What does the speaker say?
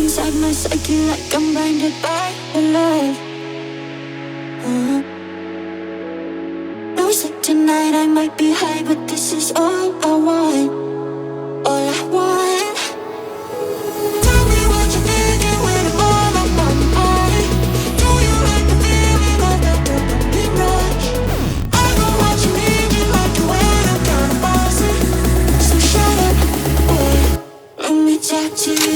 inside my psyche like I'm blinded by the love. No sleep tonight, I might be high, but this is all I want. All I want. Tell me what you're thinking when I'm all on my mind. Do you like the feeling of that dopamine rush? I know what you need, you like the way I'm kinda buzzing. So shut up, boy, let me talk to you.